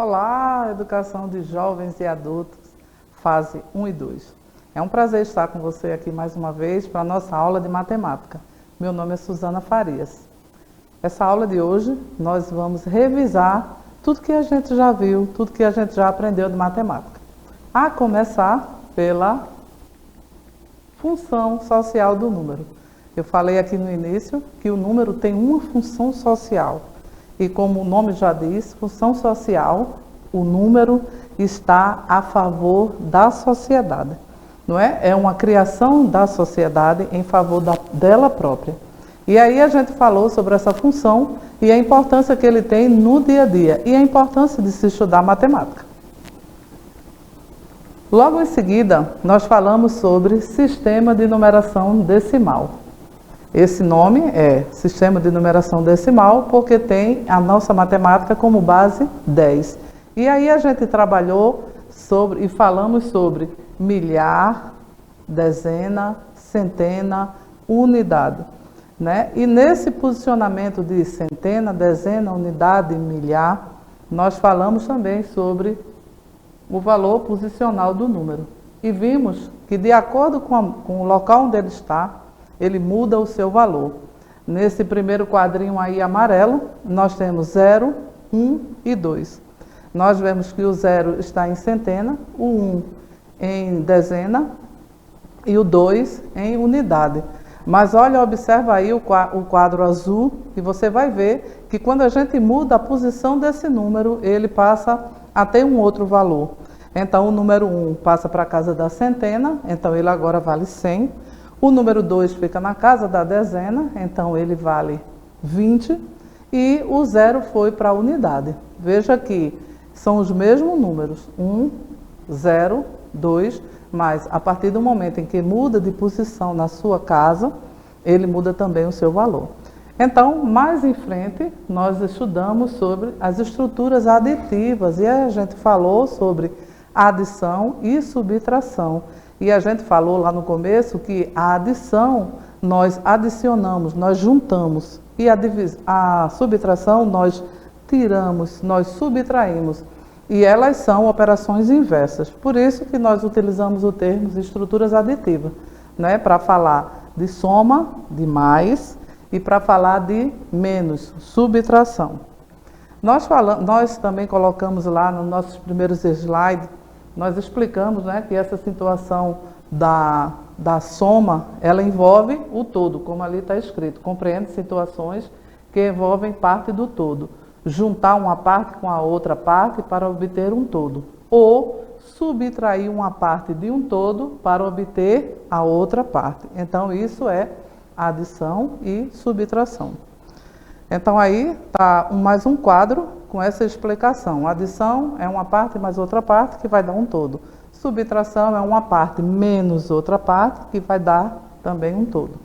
Olá, educação de jovens e adultos, fase 1 e 2. É um prazer estar com você aqui mais uma vez para a nossa aula de matemática. Meu nome é Suzana Farias. Essa aula de hoje nós vamos revisar tudo que a gente já viu, tudo que a gente já aprendeu de matemática. A começar pela função social do número. Eu falei aqui no início que o número tem uma função social. E como o nome já diz, função social, o número está a favor da sociedade. Não é? É uma criação da sociedade em favor dela própria. E aí a gente falou sobre essa função e a importância que ele tem no dia a dia e a importância de se estudar matemática. Logo em seguida, nós falamos sobre sistema de numeração decimal. Esse nome é Sistema de Numeração Decimal porque tem a nossa matemática como base 10. E aí a gente trabalhou sobre e falamos sobre milhar, dezena, centena, unidade. Né? E nesse posicionamento de centena, dezena, unidade, milhar, nós falamos também sobre o valor posicional do número. E vimos que de acordo com o local onde ele está, ele muda o seu valor. Nesse primeiro quadrinho aí amarelo, nós temos 0, 1 e 2. Nós vemos que o 0 está em centena, o 1 em dezena e o 2 em unidade. Mas olha, observa aí o quadro azul e você vai ver que quando a gente muda a posição desse número, ele passa a ter um outro valor. Então o número 1 passa para a casa da centena, então ele agora vale 100. O número 2 fica na casa da dezena, então ele vale 20. E o 0 foi para a unidade. Veja que são os mesmos números, 1, 0, 2, mas a partir do momento em que muda de posição na sua casa, ele muda também o seu valor. Então, mais em frente, nós estudamos sobre as estruturas aditivas e a gente falou sobre adição e subtração. E a gente falou lá no começo que a adição nós adicionamos, nós juntamos. E a subtração nós tiramos, nós subtraímos. E elas são operações inversas. Por isso que nós utilizamos o termo de estruturas aditivas, né? Para falar de soma, de mais, e para falar de menos, subtração. Nós também colocamos lá nos nossos primeiros slides, nós explicamos, né, que essa situação da soma, ela envolve o todo, como ali está escrito. Compreende situações que envolvem parte do todo. Juntar uma parte com a outra parte para obter um todo. Ou subtrair uma parte de um todo para obter a outra parte. Então, isso é adição e subtração. Então, aí está mais um quadro com essa explicação. Adição é uma parte mais outra parte que vai dar um todo. Subtração é uma parte menos outra parte que vai dar também um todo.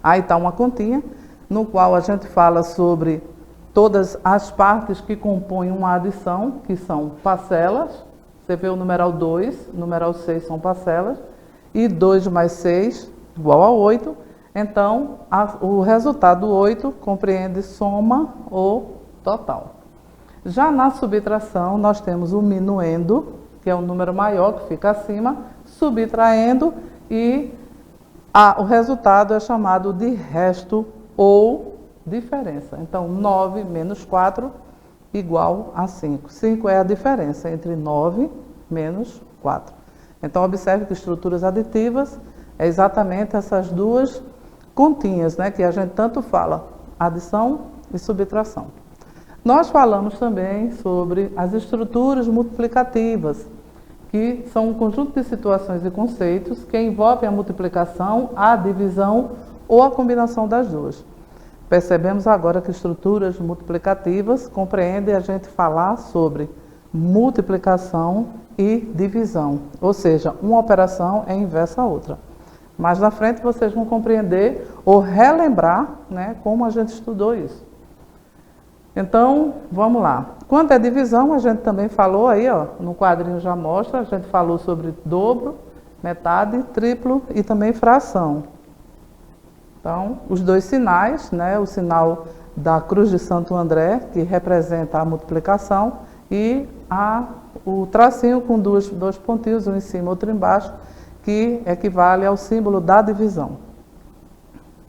Aí está uma continha no qual a gente fala sobre todas as partes que compõem uma adição, que são parcelas. Você vê o numeral 2, o numeral 6 são parcelas. E 2 mais 6 igual a 8. Então, o resultado 8 compreende soma ou total. Já na subtração, nós temos o minuendo, que é um número maior que fica acima, subtraindo e o resultado é chamado de resto ou diferença. Então, 9 menos 4 igual a 5. 5 é a diferença entre 9 menos 4. Então, observe que estruturas aditivas é exatamente essas duas continhas, né, que a gente tanto fala, adição e subtração. Nós falamos também sobre as estruturas multiplicativas, que são um conjunto de situações e conceitos que envolvem a multiplicação, a divisão ou a combinação das duas. Percebemos agora que estruturas multiplicativas compreendem a gente falar sobre multiplicação e divisão, ou seja, uma operação é inversa à outra. Mais na frente vocês vão compreender ou relembrar, né, como a gente estudou isso. Então, vamos lá. Quanto à divisão, a gente também falou aí, ó, no quadrinho já mostra, a gente falou sobre dobro, metade, triplo e também fração. Então, os dois sinais, né, o sinal da cruz de Santo André, que representa a multiplicação, e o tracinho com dois pontinhos, um em cima e outro embaixo, que equivale ao símbolo da divisão.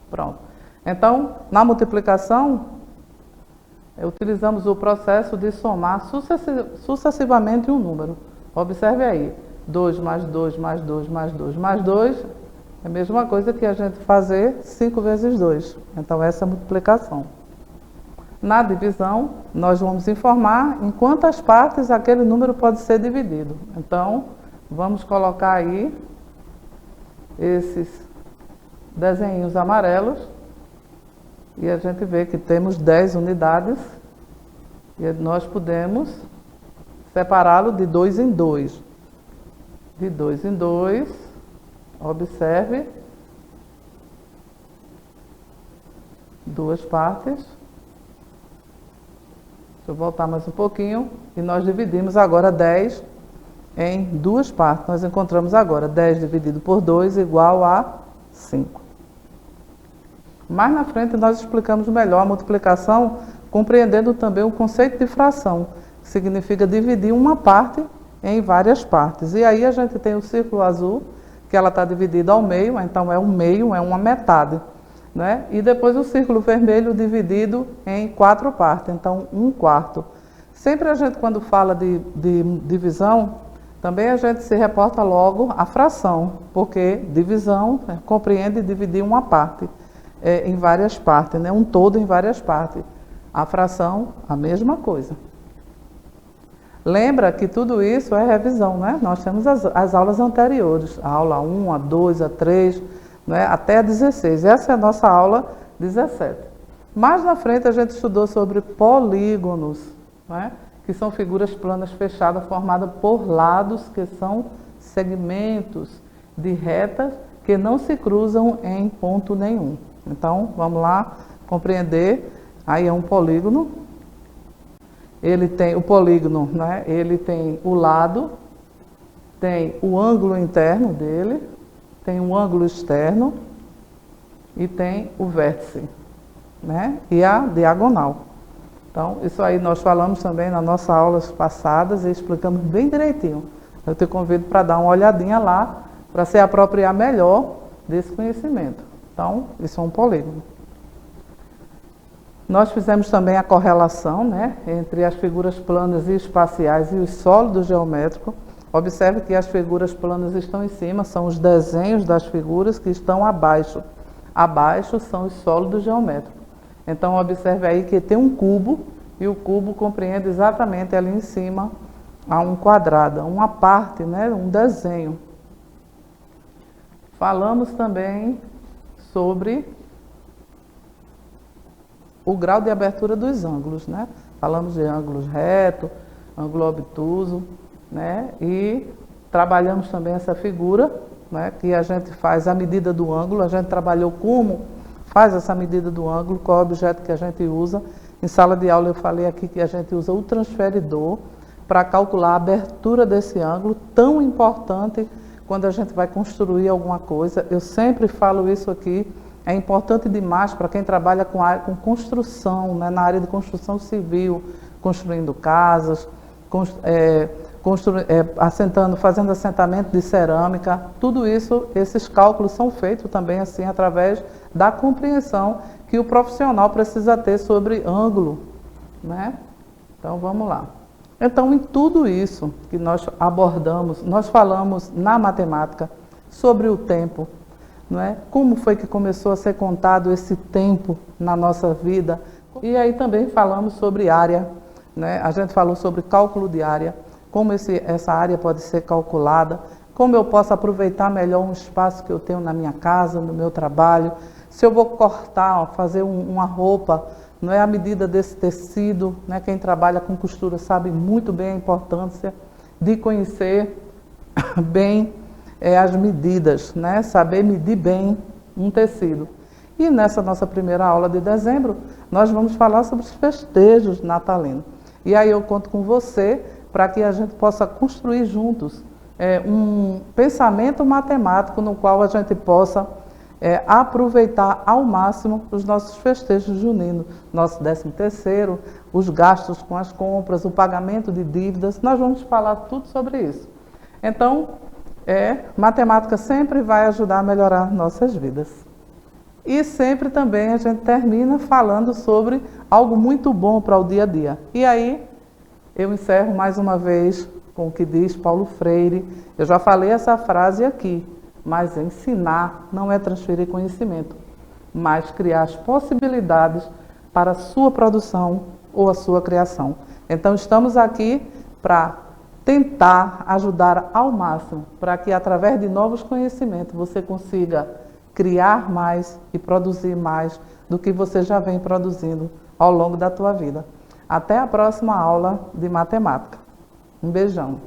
Pronto. Então, na multiplicação, utilizamos o processo de somar sucessivamente um número. Observe aí, 2 mais 2 mais 2 mais 2 mais 2 é a mesma coisa que a gente fazer 5 vezes 2. Então, essa é a multiplicação. Na divisão, nós vamos informar em quantas partes aquele número pode ser dividido. Então, vamos colocar aí esses desenhos amarelos e a gente vê que temos 10 unidades e nós podemos separá-lo de 2 em 2. De 2 em 2, observe, duas partes. Deixa eu voltar mais um pouquinho. E nós dividimos agora 10 em duas partes. Nós encontramos agora 10 dividido por 2 igual a 5. Mais na frente nós explicamos melhor a multiplicação, compreendendo também o conceito de fração, que significa dividir uma parte em várias partes. E aí a gente tem o círculo azul, que ela está dividida ao meio, então é um meio, é uma metade. Né? E depois o círculo vermelho dividido em 4 partes, então 1/4. Sempre a gente, quando fala de divisão, também a gente se reporta logo à fração, porque divisão compreende dividir uma parte em várias partes, né? Um todo em várias partes. A fração, a mesma coisa. Lembra que tudo isso é revisão, né? Nós temos as aulas anteriores, a aula 1, a 2, a 3, né? Até a 16. Essa é a nossa aula 17. Mais na frente a gente estudou sobre polígonos, né? Que são figuras planas fechadas formadas por lados, que são segmentos de retas que não se cruzam em ponto nenhum. Então, vamos lá compreender. Aí é um polígono. Ele tem o polígono, né? Ele tem o lado, tem o ângulo interno dele, tem o ângulo externo e tem o vértice, né? E a diagonal. Então, isso aí nós falamos também nas nossas aulas passadas e explicamos bem direitinho. Eu te convido para dar uma olhadinha lá, para se apropriar melhor desse conhecimento. Então, isso é um polígono. Nós fizemos também a correlação, né, entre as figuras planas e espaciais e os sólidos geométricos. Observe que as figuras planas estão em cima, são os desenhos das figuras que estão abaixo. Abaixo são os sólidos geométricos. Então, observe aí que tem um cubo, e o cubo compreende exatamente ali em cima a um quadrado, uma parte, né, um desenho. Falamos também sobre o grau de abertura dos ângulos, né? Falamos de ângulos reto, ângulo obtuso, né? E trabalhamos também essa figura, né? Que a gente faz a medida do ângulo. A gente trabalhou como faz essa medida do ângulo, qual é o objeto que a gente usa. Em sala de aula eu falei aqui que a gente usa o transferidor para calcular a abertura desse ângulo, tão importante quando a gente vai construir alguma coisa. Eu sempre falo isso aqui. É importante demais para quem trabalha com construção, né, na área de construção civil, construindo casas, fazendo assentamento de cerâmica. Tudo isso, esses cálculos são feitos também assim através da compreensão que o profissional precisa ter sobre ângulo, né? Então vamos lá. Então, em tudo isso que nós abordamos, nós falamos na matemática sobre o tempo. Não é? Como foi que começou a ser contado esse tempo na nossa vida? E aí também falamos sobre área, né? A gente falou sobre cálculo de área, como essa área pode ser calculada, como eu posso aproveitar melhor um espaço que eu tenho na minha casa, no meu trabalho, se eu vou cortar, fazer uma roupa, não é a medida desse tecido, né? Quem trabalha com costura sabe muito bem a importância de conhecer bem as medidas, né? Saber medir bem um tecido. E nessa nossa primeira aula de dezembro, nós vamos falar sobre os festejos natalinos. E aí eu conto com você para que a gente possa construir juntos um pensamento matemático no qual a gente possa aproveitar ao máximo os nossos festejos juninos, nosso 13º, os gastos com as compras, o pagamento de dívidas. Nós vamos falar tudo sobre isso. Então, matemática sempre vai ajudar a melhorar nossas vidas. E sempre também a gente termina falando sobre algo muito bom para o dia a dia. E aí, eu encerro mais uma vez com o que diz Paulo Freire. Eu já falei essa frase aqui, mas ensinar não é transferir conhecimento, mas criar as possibilidades para a sua produção ou a sua criação. Então, estamos aqui para tentar ajudar ao máximo, para que através de novos conhecimentos você consiga criar mais e produzir mais do que você já vem produzindo ao longo da tua vida. Até a próxima aula de matemática. Um beijão.